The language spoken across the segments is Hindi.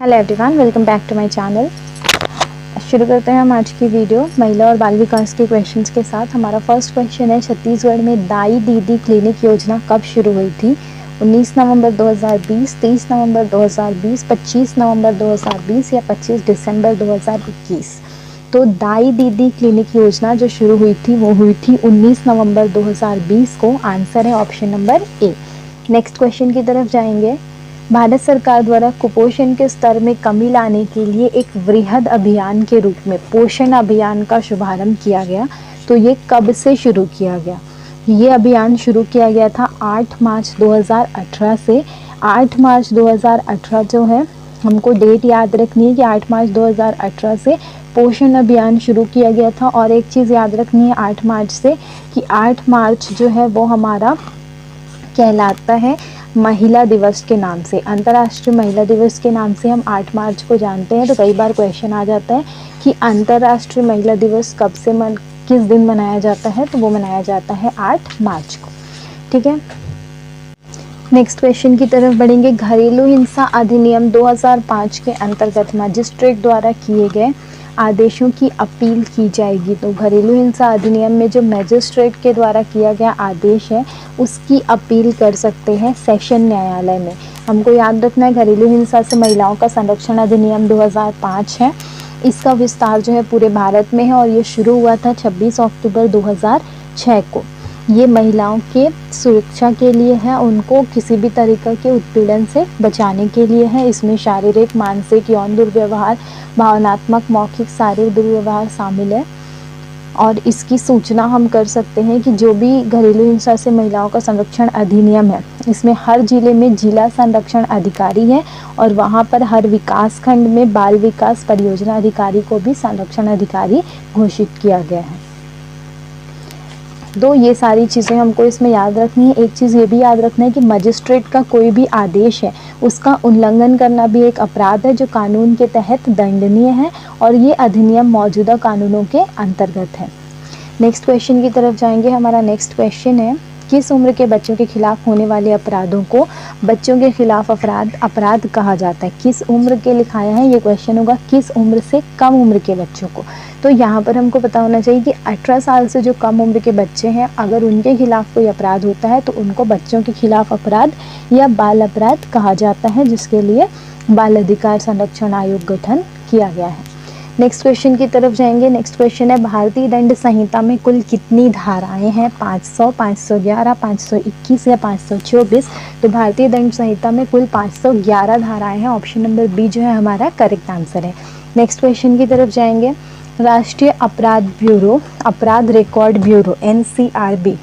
Hello everyone, welcome back to my channel. शुरू करते हैं हम आज की वीडियो महिला और बाल विकास के क्वेश्चंस के साथ। हमारा फर्स्ट क्वेश्चन है, छत्तीसगढ़ में दाई दीदी क्लिनिक योजना कब शुरू हुई थी? 19 नवंबर 2020, 30 नवंबर 2020, 25 नवंबर 2020 या 25 दिसंबर 2021? तो दाई दीदी क्लिनिक योजना जो शुरू हुई थी वो हुई थी 19 नवंबर 2020 को। आंसर है option number A. Next question की तरफ जाएंगे। भारत सरकार द्वारा कुपोषण के स्तर में कमी लाने के लिए एक वृहद अभियान के रूप में पोषण अभियान का शुभारंभ किया गया। तो ये कब से शुरू किया गया? ये अभियान शुरू किया गया था 8 मार्च 2018 से। 8 मार्च 2018 जो है, हमको डेट याद रखनी है कि 8 मार्च 2018 से पोषण अभियान शुरू किया गया था। और एक चीज़ याद रखनी है 8 मार्च से कि 8 मार्च जो है वो हमारा कहलाता है महिला दिवस के नाम से। अंतर्राष्ट्रीय महिला दिवस के नाम से हम 8 मार्च को जानते हैं। तो कई बार क्वेश्चन आ जाता है कि अंतर्राष्ट्रीय महिला दिवस कब से किस दिन मनाया जाता है? तो वो मनाया जाता है 8 मार्च को। ठीक है, नेक्स्ट क्वेश्चन की तरफ बढ़ेंगे। घरेलू हिंसा अधिनियम 2005 के अंतर्गत मजिस्ट्रेट द्वारा किए गए आदेशों की अपील की जाएगी। तो घरेलू हिंसा अधिनियम में जो मजिस्ट्रेट के द्वारा किया गया आदेश है उसकी अपील कर सकते हैं सेशन न्यायालय में। हमको याद रखना है घरेलू हिंसा से महिलाओं का संरक्षण अधिनियम 2005 है। इसका विस्तार जो है पूरे भारत में है और ये शुरू हुआ था 26 अक्टूबर 2006 को। ये महिलाओं के सुरक्षा के लिए है, उनको किसी भी तरीके के उत्पीड़न से बचाने के लिए है। इसमें शारीरिक, मानसिक, यौन दुर्व्यवहार, भावनात्मक, मौखिक, शारीरिक दुर्व्यवहार शामिल है। और इसकी सूचना हम कर सकते हैं कि जो भी घरेलू हिंसा से महिलाओं का संरक्षण अधिनियम है, इसमें हर जिले में जिला संरक्षण अधिकारी है और वहाँ पर हर विकास खंड में बाल विकास परियोजना अधिकारी को भी संरक्षण अधिकारी घोषित किया गया है। तो ये सारी चीज़ें हमको इसमें याद रखनी है। एक चीज़ ये भी याद रखना है कि मजिस्ट्रेट का कोई भी आदेश है उसका उल्लंघन करना भी एक अपराध है जो कानून के तहत दंडनीय है और ये अधिनियम मौजूदा कानूनों के अंतर्गत है। नेक्स्ट क्वेश्चन की तरफ जाएंगे। हमारा नेक्स्ट क्वेश्चन है, किस उम्र के बच्चों के खिलाफ होने वाले अपराधों को बच्चों के खिलाफ अपराध कहा जाता है? किस उम्र के लिखाया है, ये क्वेश्चन होगा किस उम्र से कम उम्र के बच्चों को। तो यहाँ पर हमको पता होना चाहिए कि 18 साल से जो कम उम्र के बच्चे हैं, अगर उनके खिलाफ कोई अपराध होता है तो उनको बच्चों के खिलाफ अपराध या बाल अपराध कहा जाता है, जिसके लिए बाल अधिकार संरक्षण आयोग गठन किया गया है। नेक्स्ट क्वेश्चन की तरफ जाएंगे। नेक्स्ट क्वेश्चन है, भारतीय दंड संहिता में कुल कितनी धाराएं हैं? 500, 511, 521 या 524? तो भारतीय दंड संहिता में कुल 511 धाराएं हैं। ऑप्शन नंबर बी जो है हमारा करेक्ट आंसर है। नेक्स्ट क्वेश्चन की तरफ जाएंगे। राष्ट्रीय अपराध रिकॉर्ड ब्यूरो NCRB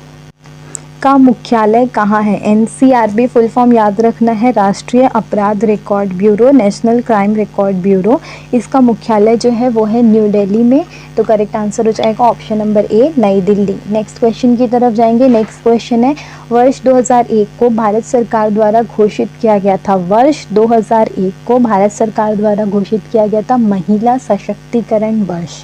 का मुख्यालय कहाँ है? NCRB फुल फॉर्म याद रखना है, राष्ट्रीय अपराध record bureau, national crime record bureau. इसका मुख्यालय जो है वो है न्यू दिल्ली में। तो करेक्ट आंसर हो जाएगा ऑप्शन नंबर ए, नई दिल्ली। नेक्स्ट क्वेश्चन की तरफ जाएंगे। नेक्स्ट क्वेश्चन है, वर्ष 2001 को भारत सरकार द्वारा घोषित किया गया था। वर्ष 2001 को भारत सरकार द्वारा घोषित किया गया था महिला सशक्तिकरण वर्ष।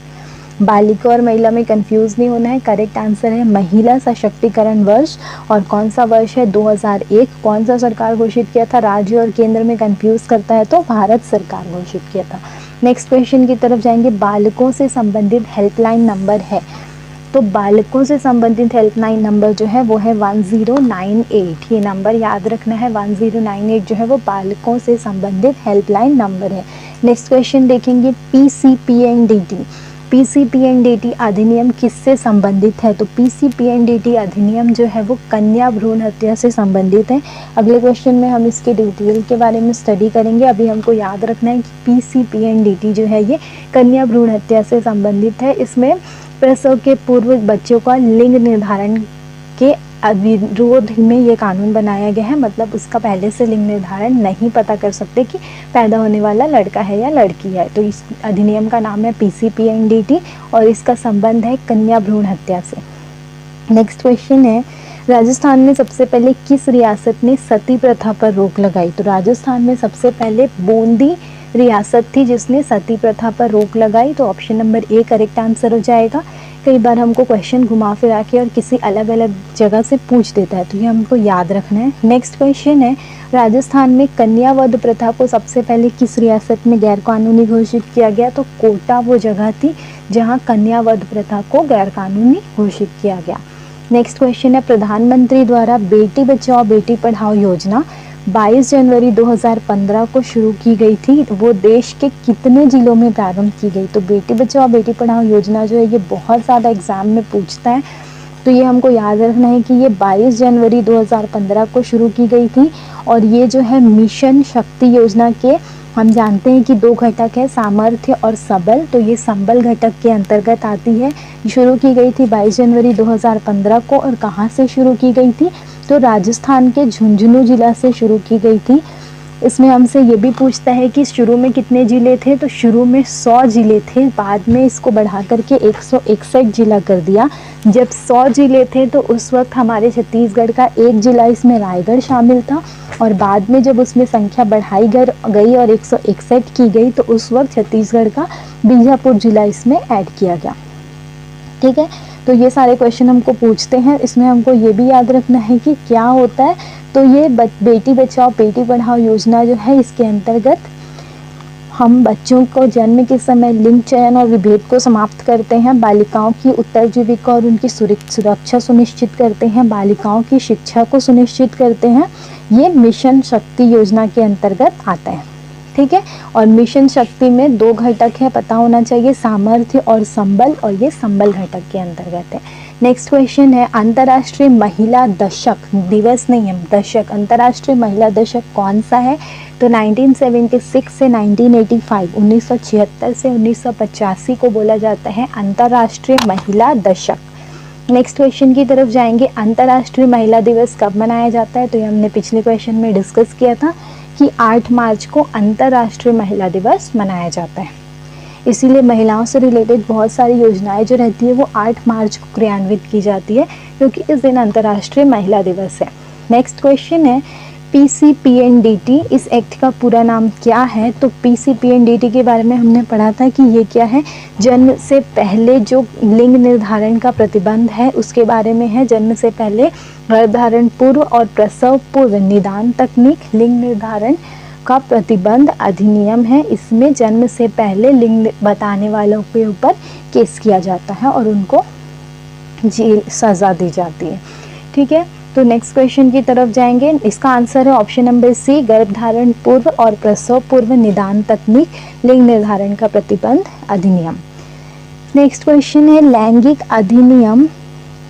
बालिका और महिला में कंफ्यूज नहीं होना है, करेक्ट आंसर है महिला सशक्तिकरण वर्ष। और कौन सा वर्ष है? 2001। कौन सा सरकार घोषित किया था? राज्य और केंद्र में कंफ्यूज करता है तो भारत सरकार घोषित किया था। नेक्स्ट क्वेश्चन की तरफ जाएंगे। बालकों से संबंधित हेल्पलाइन नंबर है, तो बालकों से संबंधित हेल्पलाइन नंबर जो है वो है 1098। ये नंबर याद रखना है, 1098 जो है वो बालकों से संबंधित हेल्पलाइन नंबर है। नेक्स्ट क्वेश्चन देखेंगे, PCPNDT अधिनियम किससे संबंधित है? तो PCPNDT अधिनियम जो है वो कन्या भ्रूण हत्या से संबंधित है। अगले क्वेश्चन में हम इसके डिटेल के बारे में स्टडी करेंगे। अभी हमको याद रखना है कि PCPNDT जो है ये कन्या भ्रूण हत्या से संबंधित है। इसमें प्रसव के पूर्व बच्चों का लिंग निर्धारण के विरोध में ये कानून बनाया गया है। मतलब उसका पहले से लिंग निर्धारण नहीं पता कर सकते कि पैदा होने वाला लड़का है या लड़की है। तो इस अधिनियम का नाम है PCPNDT और इसका संबंध है कन्या भ्रूण हत्या से। नेक्स्ट क्वेश्चन है, राजस्थान में सबसे पहले किस रियासत ने सती प्रथा पर रोक लगाई? तो राजस्थान में सबसे पहले बूंदी रियासत थी जिसने सती प्रथा पर रोक लगाई। तो option number A correct answer हो जाएगा। कई बार हमको क्वेश्चन घुमा फिरा के और किसी अलग अलग जगह से पूछ देता है, तो ये हमको याद रखना है। नेक्स्ट क्वेश्चन है, राजस्थान में कन्या वध प्रथा को सबसे पहले किस रियासत में गैर कानूनी घोषित किया गया? तो कोटा वो जगह थी जहाँ कन्या वध प्रथा को गैर कानूनी घोषित किया गया। नेक्स्ट क्वेश्चन है, प्रधानमंत्री द्वारा बेटी बचाओ बेटी पढ़ाओ योजना 22 जनवरी 2015 को शुरू की गई थी, वो देश के कितने जिलों में प्रारंभ की गई? तो बेटी बचाओ बेटी पढ़ाओ योजना जो है ये बहुत ज़्यादा एग्जाम में पूछता है, तो ये हमको याद रखना है कि ये 22 जनवरी 2015 को शुरू की गई थी। और ये जो है मिशन शक्ति योजना के हम जानते हैं कि 2 घटक है, सामर्थ्य और सबल, तो ये संबल घटक के अंतर्गत आती है। शुरू की गई थी 22 जनवरी 2015 को, और कहाँ से शुरू की गई थी? तो राजस्थान के झुंझुनू जिला से शुरू की गई थी। इसमें हमसे ये भी पूछता है कि शुरू में कितने ज़िले थे? तो शुरू में 100 ज़िले थे, बाद में इसको बढ़ा करके 161 ज़िला कर दिया। जब 100 ज़िले थे तो उस वक्त हमारे छत्तीसगढ़ का एक ज़िला इसमें रायगढ़ शामिल था, और बाद में जब उसमें संख्या बढ़ाई गई और 161 की गई तो उस वक्त छत्तीसगढ़ का बीजापुर ज़िला इसमें ऐड किया गया। ठीक है, तो ये सारे क्वेश्चन हमको पूछते हैं। इसमें हमको ये भी याद रखना है कि क्या होता है, तो ये बेटी बचाओ बेटी पढ़ाओ योजना जो है इसके अंतर्गत हम बच्चों को जन्म के समय लिंग चयन और विभेद को समाप्त करते हैं, बालिकाओं की उत्तरजीविका और उनकी सुरक्षा सुनिश्चित करते हैं, बालिकाओं की शिक्षा को सुनिश्चित करते हैं। ये मिशन शक्ति योजना के अंतर्गत आता है। ठीक है, और मिशन शक्ति में 2 घटक है, पता होना चाहिए, सामर्थ्य और संबल, और ये संबल घटक के अंतर्गत है। नेक्स्ट क्वेश्चन है, अंतर्राष्ट्रीय महिला दशक दिवस नहीं है, दशक, अंतर्राष्ट्रीय महिला दशक कौन सा है? तो 1976 से 1985, 1976 से 1985 को बोला जाता है अंतर्राष्ट्रीय महिला दशक। नेक्स्ट क्वेश्चन की तरफ जाएंगे, अंतर्राष्ट्रीय महिला दिवस कब मनाया जाता है? तो ये हमने पिछले क्वेश्चन में डिस्कस किया था कि 8 मार्च को अंतर्राष्ट्रीय महिला दिवस मनाया जाता है। इसीलिए महिलाओं से रिलेटेड बहुत सारी योजनाएं जो रहती है वो 8 मार्च को क्रियान्वित की जाती है, क्योंकि इस दिन अंतर्राष्ट्रीय महिला दिवस है। नेक्स्ट क्वेश्चन है, PCPNDT इस एक्ट का पूरा नाम क्या है? तो PCPNDT के बारे में हमने पढ़ा था कि ये क्या है, जन्म से पहले जो लिंग निर्धारण का प्रतिबंध है उसके बारे में है। जन्म से पहले गर्भधारण पूर्व और प्रसव पूर्व निदान तकनीक लिंग निर्धारण का प्रतिबंध अधिनियम है। इसमें जन्म से पहले लिंग बताने वालों के ऊपर केस किया जाता है और उनको जेल सज़ा दी जाती है। ठीक है, तो नेक्स्ट क्वेश्चन की तरफ जाएंगे। इसका आंसर है ऑप्शन नंबर सी, गर्भधारण पूर्व और प्रसव पूर्व निदान तकनीक लिंग निर्धारण का प्रतिबंध अधिनियम। नेक्स्ट क्वेश्चन है, लैंगिक अधिनियम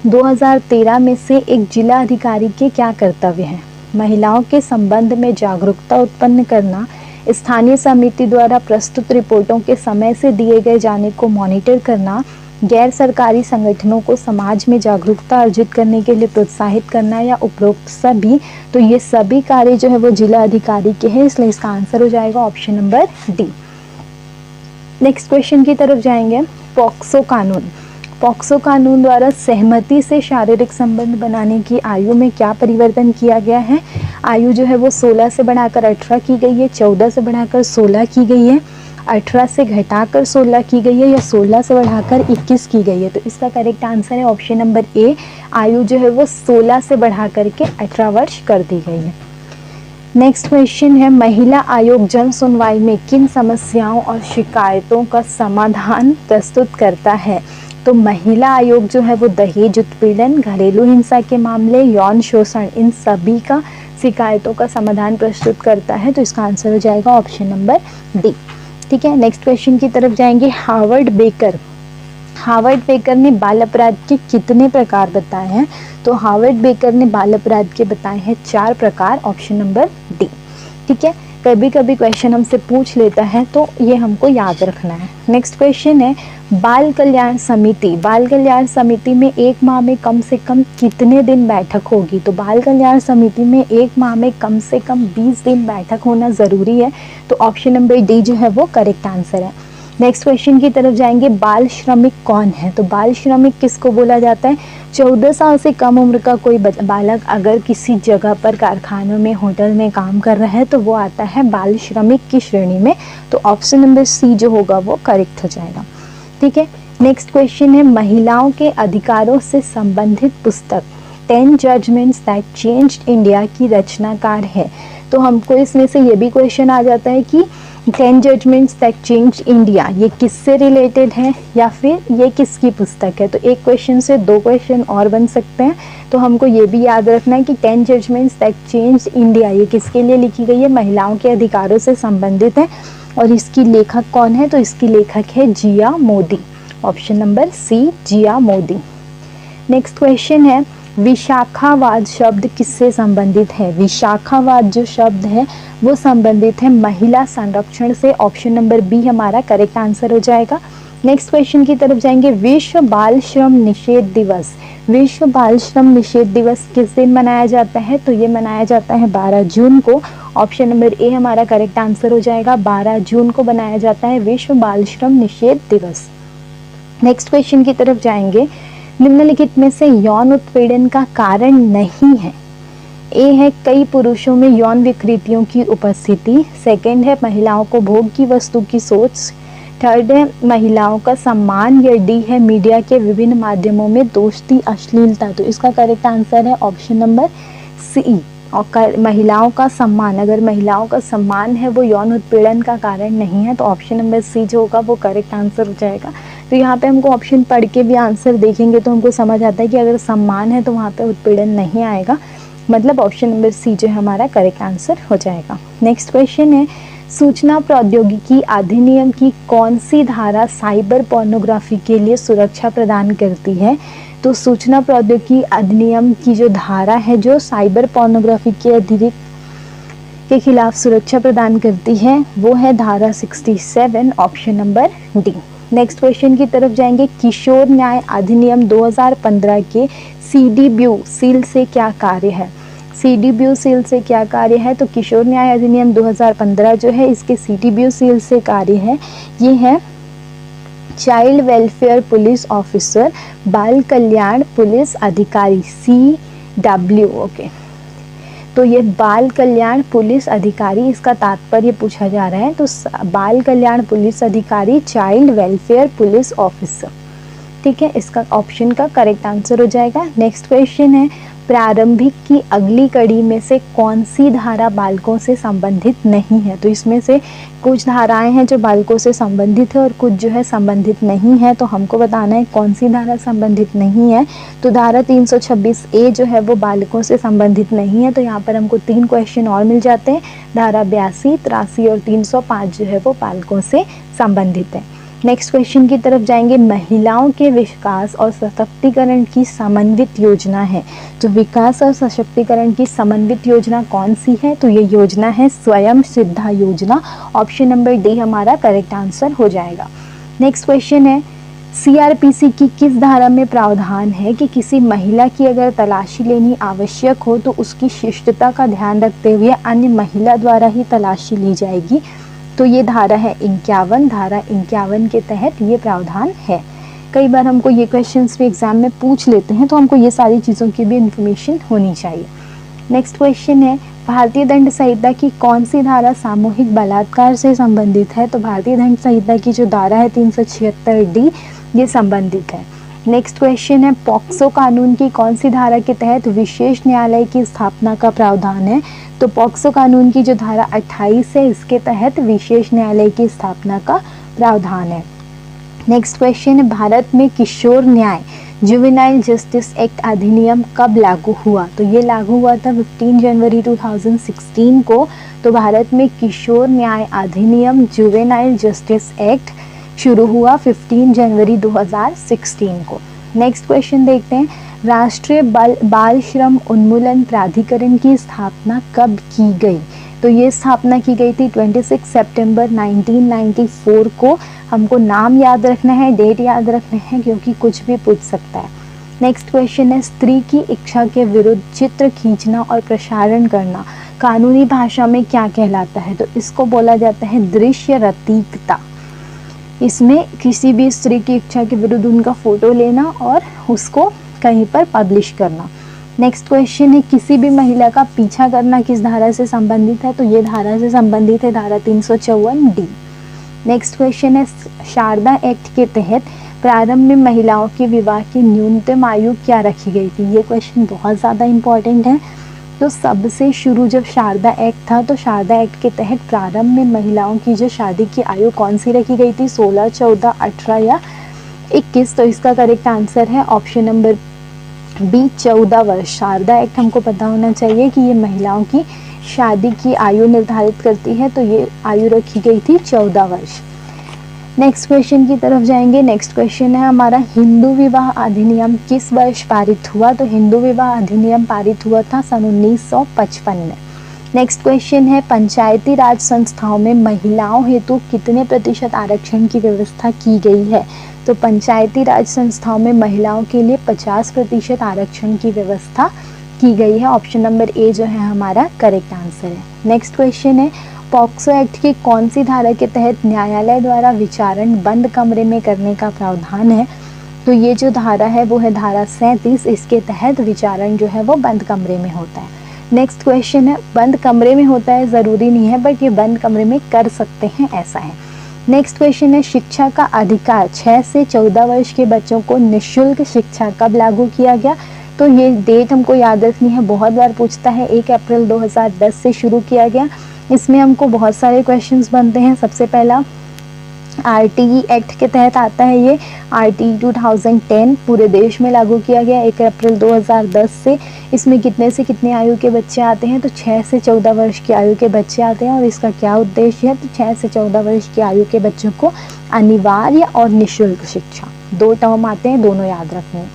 2013 में से एक जिला अधिकारी के क्या कर्तव्य हैं? महिलाओं के संबंध में जागरूकता उत्पन्न करना, स्थानीय समिति द्वारा प्रस्तुत रिपोर्टों के समय से दिए गए जाने को मॉनिटर करना, गैर सरकारी संगठनों को समाज में जागरूकता अर्जित करने के लिए प्रोत्साहित करना, या उपरोक्त सभी। तो ये सभी कार्य जो है वो जिला अधिकारी के हैं, इसलिए इसका आंसर हो जाएगा option number D. Next question की तरफ जाएंगे, पॉक्सो कानून। पॉक्सो कानून द्वारा सहमति से शारीरिक संबंध बनाने की आयु में क्या परिवर्तन किया गया है? आयु जो है वो 16 से बढ़ाकर 18 की गई है, 14 से बढ़ाकर 16 की गई है, 18 से घटाकर 16 की गई है, या 16 से बढ़ाकर 21 की गई है। तो इसका करेक्ट आंसर है ऑप्शन नंबर ए, आयु जो है वो 16 से बढ़ा करके 18 वर्ष कर दी गई है। नेक्स्ट क्वेश्चन है, महिला आयोग जन सुनवाई में किन समस्याओं और शिकायतों का समाधान प्रस्तुत करता है? तो महिला आयोग जो है वो दहेज उत्पीड़न, घरेलू हिंसा के मामले, यौन शोषण, इन सभी का शिकायतों का समाधान प्रस्तुत करता है। तो इसका आंसर हो जाएगा ऑप्शन नंबर डी। ठीक है, नेक्स्ट क्वेश्चन की तरफ जाएंगे। हार्वर्ड बेकर ने बाल अपराध के कितने प्रकार बताए हैं? तो हार्वर्ड बेकर ने बाल अपराध के बताए हैं 4 प्रकार, ऑप्शन नंबर डी। ठीक है, कभी कभी क्वेश्चन हमसे पूछ लेता है तो ये हमको याद रखना है। नेक्स्ट क्वेश्चन है, बाल कल्याण समिति। बाल कल्याण समिति में 1 माह में कम से कम कितने दिन बैठक होगी? तो बाल कल्याण समिति में 1 माह में कम से कम 20 दिन बैठक होना ज़रूरी है। तो ऑप्शन नंबर डी जो है वो करेक्ट आंसर है। नेक्स्ट क्वेश्चन की तरफ जाएंगे, बाल श्रमिक कौन है? तो बाल श्रमिक किसको बोला जाता है? 14 साल से कम उम्र का कोई बालक अगर किसी जगह पर कारखानों में, होटल में काम कर रहा है तो वो आता है बाल श्रमिक की श्रेणी में। तो ऑप्शन नंबर सी जो होगा वो करेक्ट हो जाएगा। ठीक है, नेक्स्ट क्वेश्चन है महिलाओं के अधिकारों से संबंधित पुस्तक 10 जजमेंट्स दैट चेंज्ड इंडिया की रचनाकार है। तो हमको इसमें से ये भी क्वेश्चन आ जाता है कि 10 जजमेंट्स दैट चेंज्ड इंडिया ये किससे रिलेटेड है या फिर ये किसकी पुस्तक है। तो एक क्वेश्चन से दो क्वेश्चन और बन सकते हैं। तो हमको ये भी याद रखना है कि 10 जजमेंट्स दैट चेंज्ड इंडिया ये किसके लिए लिखी गई है, महिलाओं के अधिकारों से संबंधित है। और इसकी लेखक कौन है, तो इसकी लेखक है जिया मोदी। ऑप्शन नंबर सी, जिया मोदी। नेक्स्ट क्वेश्चन है विशाखावाद शब्द किससे संबंधित है। विशाखावाद जो शब्द है वो संबंधित है महिला संरक्षण से। ऑप्शन नंबर बी हमारा करेक्ट आंसर हो जाएगा। नेक्स्ट क्वेश्चन की तरफ जाएंगे। विश्व बाल श्रम निषेध दिवस, विश्व बाल श्रम निषेध दिवस किस दिन मनाया जाता है, तो ये मनाया जाता है 12 जून को। ऑप्शन नंबर ए हमारा करेक्ट आंसर हो जाएगा। 12 जून को बनाया जाता है विश्व बाल श्रम निषेध दिवस। नेक्स्ट क्वेश्चन की तरफ जाएंगे। निम्नलिखित में से यौन उत्पीड़न का कारण नहीं है। ए है कई पुरुषों में यौन विकृतियों की उपस्थिति। सेकंड है महिलाओं को भोग की वस्तु की सोच। थर्ड है महिलाओं का सम्मान। या डी है मीडिया के विभिन्न माध्यमों में दोस्ती अश्लीलता। तो इसका करेक्ट आंसर है ऑप्शन नंबर सी, और महिलाओं का सम्मान। अगर महिलाओं का सम्मान है वो यौन उत्पीड़न का कारण नहीं है, तो ऑप्शन नंबर सी जो होगा वो करेक्ट आंसर हो जाएगा। तो यहाँ पे हमको ऑप्शन पढ़ के भी आंसर देखेंगे तो हमको समझ आता है कि अगर सम्मान है तो वहाँ पे उत्पीड़न नहीं आएगा, मतलब ऑप्शन नंबर सी जो है हमारा करेक्ट आंसर हो जाएगा। नेक्स्ट क्वेश्चन है सूचना प्रौद्योगिकी अधिनियम की कौन सी धारा साइबर पोर्नोग्राफी के लिए सुरक्षा प्रदान करती है। तो सूचना प्रौद्योगिकी अधिनियम की जो धारा है जो साइबर पोर्नोग्राफी के अतिरिक्त के खिलाफ सुरक्षा प्रदान करती है वो है धारा 67। Option number D. Next question की तरफ जाएंगे। किशोर न्याय अधिनियम 2015 के सीडीब्यू सील से क्या कार्य है। सीडीब्यू सील से क्या कार्य है, तो किशोर न्याय अधिनियम 2015 जो है इसके सीडीब्यू सील से कार्य है ये है चाइल्ड वेलफेयर पुलिस ऑफिसर, बाल कल्याण पुलिस अधिकारी, CW। ओके, तो ये बाल कल्याण पुलिस अधिकारी इसका तात्पर्य पूछा जा रहा है। तो बाल कल्याण पुलिस अधिकारी, चाइल्ड वेलफेयर पुलिस ऑफिसर, ठीक है, इसका ऑप्शन का करेक्ट आंसर हो जाएगा। नेक्स्ट क्वेश्चन है प्रारंभिक की अगली कड़ी में से कौन सी धारा बालकों से संबंधित नहीं है। तो इसमें से कुछ धाराएं हैं जो बालकों से संबंधित है और कुछ जो है संबंधित नहीं है। तो हमको बताना है कौन सी धारा संबंधित नहीं है। तो धारा 326A जो है वो बालकों से संबंधित नहीं है। तो यहाँ पर हमको 3 क्वेश्चन और मिल जाते हैं। धारा 82, 83 और 305 जो है वो बालकों से संबंधित है। नेक्स्ट क्वेश्चन की तरफ जाएंगे। महिलाओं के विकास और सशक्तिकरण की समन्वित योजना है। तो विकास और सशक्तिकरण की समन्वित योजना कौन सी है, तो ये योजना है स्वयं सिद्धा योजना। ऑप्शन नंबर डी हमारा करेक्ट आंसर हो जाएगा। नेक्स्ट क्वेश्चन है CRPC की किस धारा में प्रावधान है कि किसी महिला की अगर तलाशी लेनी आवश्यक हो तो उसकी शिष्टता का ध्यान रखते हुए अन्य महिला द्वारा ही तलाशी ली जाएगी। तो ये धारा है 51। धारा 51 के तहत ये प्रावधान है। कई बार हमको ये क्वेश्चंस भी एग्जाम में पूछ लेते हैं तो हमको ये सारी चीज़ों की भी इन्फॉर्मेशन होनी चाहिए। नेक्स्ट क्वेश्चन है भारतीय दंड संहिता की कौन सी धारा सामूहिक बलात्कार से संबंधित है। तो भारतीय दंड संहिता की जो धारा है 376D ये संबंधित है। नेक्स्ट क्वेश्चन है पॉक्सो कानून की कौन सी धारा के तहत विशेष न्यायालय की स्थापना का प्रावधान है। तो पॉक्सो कानून की जो धारा 28 है इसके तहत विशेष न्यायालय की स्थापना का प्रावधान है। नेक्स्ट क्वेश्चन है भारत में किशोर न्याय जुवेनाइल जस्टिस एक्ट अधिनियम कब लागू हुआ। तो ये लागू हुआ था 15 जनवरी 2016 को। तो भारत में किशोर न्याय अधिनियम जुवेनाइल जस्टिस एक्ट शुरू हुआ 15 जनवरी 2016 को। नेक्स्ट क्वेश्चन देखते हैं राष्ट्रीय बाल श्रम उन्मूलन प्राधिकरण की स्थापना कब की गई। तो ये स्थापना की गई थी 26 सितंबर 1994 को। हमको नाम याद रखना है, डेट याद रखना है क्योंकि कुछ भी पूछ सकता है। नेक्स्ट क्वेश्चन है स्त्री की इच्छा के विरुद्ध चित्र खींचना और प्रसारण करना कानूनी भाषा में क्या कहलाता है। तो इसको बोला जाता है दृश्य रतीकता। इसमें किसी भी स्त्री की इच्छा के विरुद्ध उनका फोटो लेना और उसको कहीं पर पब्लिश करना। नेक्स्ट क्वेश्चन है किसी भी महिला का पीछा करना किस धारा से संबंधित है। तो ये धारा से संबंधित है धारा 354D। नेक्स्ट क्वेश्चन है शारदा एक्ट के तहत प्रारंभ में महिलाओं के विवाह की न्यूनतम आयु क्या रखी गई थी? ये क्वेश्चन बहुत ज़्यादा इम्पोर्टेंट है। तो सबसे शुरू जब शारदा एक्ट था, तो शारदा एक्ट के तहत प्रारंभ में महिलाओं की जो शादी की आयु कौन सी रखी गई थी? 16, 14, 18 या 21? तो इसका करेक्ट आंसर है ऑप्शन नंबर बी, 14 वर्ष। शारदा एक्ट हमको पता होना चाहिए कि ये महिलाओं की शादी की आयु निर्धारित करती है, तो ये आयु रखी गई थी 14 वर्ष। नेक्स्ट क्वेश्चन की तरफ जाएंगे। नेक्स्ट क्वेश्चन है हमारा, हिंदू विवाह अधिनियम किस वर्ष पारित हुआ? तो हिंदू विवाह अधिनियम पारित हुआ था सन 1955 में। नेक्स्ट क्वेश्चन है, पंचायती राज संस्थाओं में महिलाओं हेतु कितने प्रतिशत आरक्षण की व्यवस्था की गई है? तो पंचायती राज संस्थाओं में महिलाओं के लिए 50% आरक्षण की व्यवस्था की गई है। ऑप्शन नंबर ए जो है हमारा करेक्ट आंसर है। नेक्स्ट क्वेश्चन है, पॉक्सो एक्ट की कौन सी धारा के तहत न्यायालय द्वारा विचारण बंद कमरे में करने का प्रावधान है? तो ये जो धारा है वो है धारा 37। इसके तहत विचारण जो है वो बंद कमरे में होता है। नेक्स्ट क्वेश्चन है, बंद कमरे में होता है ज़रूरी नहीं है, बट ये बंद कमरे में कर सकते हैं, ऐसा है। नेक्स्ट क्वेश्चन है, शिक्षा का अधिकार 6 से 14 वर्ष के बच्चों को निःशुल्क शिक्षा कब लागू किया गया? तो ये डेट हमको याद रखनी है, बहुत बार पूछता है। 1 अप्रैल 2010 से शुरू किया गया। इसमें हमको बहुत सारे क्वेश्चंस बनते हैं। सबसे पहला आरटीई एक्ट के तहत आता है ये। आरटीई 2010 पूरे देश में लागू किया गया 1 अप्रैल 2010 से। इसमें कितने से कितने आयु के बच्चे आते हैं? तो 6 से 14 वर्ष की आयु के बच्चे आते हैं। और इसका क्या उद्देश्य है? तो 6 से 14 वर्ष की आयु के बच्चों को अनिवार्य और निःशुल्क शिक्षा, 2 टर्म आते हैं, दोनों याद रखने हैं।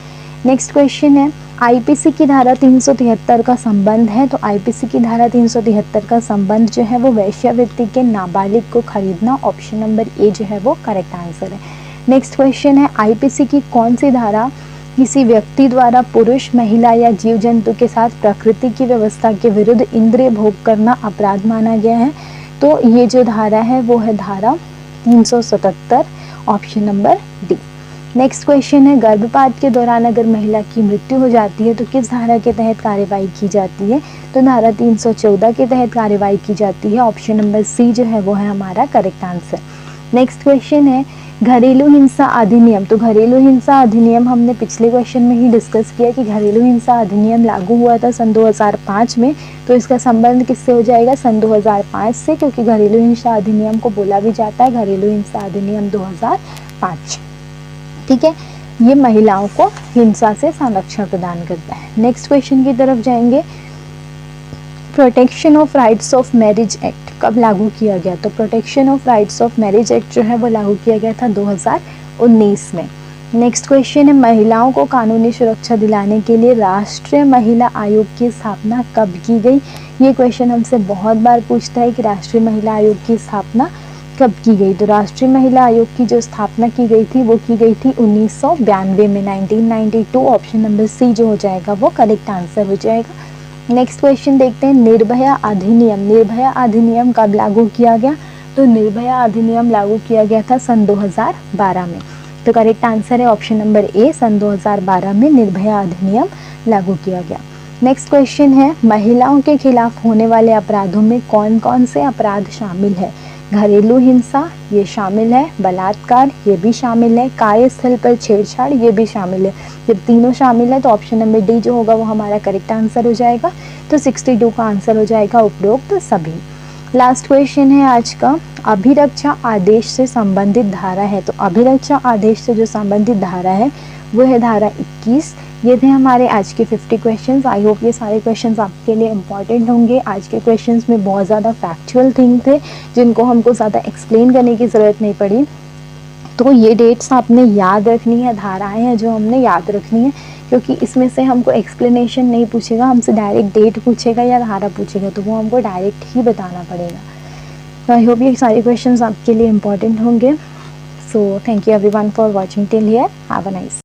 नेक्स्ट क्वेश्चन है, आईपीसी की धारा 373 का संबंध है। तो आईपीसी की धारा 373 का संबंध जो है वो वेश्यावृत्ति के नाबालिग को खरीदना। ऑप्शन नंबर ए जो है वो करेक्ट आंसर है। नेक्स्ट क्वेश्चन है, आईपीसी की कौन सी धारा किसी व्यक्ति द्वारा पुरुष, महिला या जीव जंतु के साथ प्रकृति की व्यवस्था के विरुद्ध इंद्रिय भोग करना अपराध माना गया है? तो ये जो धारा है वो है धारा 377। Option number D. Next question है, गर्भपात के दौरान अगर महिला की मृत्यु हो जाती है तो किस धारा के तहत कार्यवाही की जाती है? तो धारा 314 के तहत कार्यवाही की जाती है। ऑप्शन नंबर सी जो है वो है हमारा करेक्ट आंसर। नेक्स्ट क्वेश्चन है, घरेलू हिंसा अधिनियम। तो घरेलू हिंसा अधिनियम हमने पिछले क्वेश्चन में ही डिस्कस किया कि घरेलू हिंसा अधिनियम लागू हुआ था सन 2005 में। तो इसका संबंध किससे हो जाएगा? सन 2005 से, क्योंकि घरेलू हिंसा अधिनियम को बोला भी जाता है घरेलू हिंसा अधिनियम 2005। ठीक है, ये महिलाओं को हिंसा से संरक्षण प्रदान करता है। नेक्स्ट क्वेश्चन की तरफ जाएंगे। Protection of rights of marriage act कब लागू किया गया? तो protection of rights of marriage act जो है वो लागू किया गया था 2019 में। नेक्स्ट क्वेश्चन है, महिलाओं को कानूनी सुरक्षा दिलाने के लिए राष्ट्रीय महिला आयोग की स्थापना कब की गई? ये क्वेश्चन हमसे बहुत बार पूछता है कि राष्ट्रीय महिला आयोग की स्थापना कब की गई? तो राष्ट्रीय महिला आयोग की जो स्थापना की गई थी वो की गई थी 1992 में, 1992। ऑप्शन नंबर सी जो हो जाएगा वो करेक्ट आंसर हो जाएगा। नेक्स्ट क्वेश्चन देखते हैं, निर्भया अधिनियम। निर्भया अधिनियम कब लागू किया गया? तो निर्भया अधिनियम लागू किया गया था सन 2012 में। तो करेक्ट आंसर है ऑप्शन नंबर ए, सन 2012 में निर्भया अधिनियम लागू किया गया। नेक्स्ट क्वेश्चन है, महिलाओं के खिलाफ होने वाले अपराधों में कौन कौन से अपराध शामिल है? घरेलू हिंसा ये शामिल है, बलात्कार ये भी शामिल है, कार्यस्थल पर छेड़छाड़ ये भी शामिल है। जब तीनों शामिल है तो ऑप्शन नंबर डी जो होगा वो हमारा करेक्ट आंसर हो जाएगा। तो 62 का आंसर हो जाएगा उपरोक्त सभी। लास्ट क्वेश्चन है आज का, अभिरक्षा आदेश से संबंधित धारा है। तो अभिरक्षा आदेश से जो संबंधित धारा है वो है धारा 21। ये थे हमारे आज के 50 क्वेश्चंस। आई होप ये सारे क्वेश्चंस आपके लिए इम्पॉर्टेंट होंगे। आज के क्वेश्चंस में बहुत ज़्यादा फैक्चुअल थिंग थे जिनको हमको ज़्यादा एक्सप्लेन करने की ज़रूरत नहीं पड़ी। तो ये डेट्स आपने याद रखनी है, धाराएं हैं जो हमने याद रखनी है, क्योंकि इसमें से हमको एक्सप्लेनेशन नहीं पूछेगा, हमसे डायरेक्ट डेट पूछेगा या धारा पूछेगा, तो वो हमको डायरेक्ट ही बताना पड़ेगा। तो आई होप ये सारे क्वेश्चंस आपके लिए इम्पॉर्टेंट होंगे। So thank you everyone for watching till here. Have a nice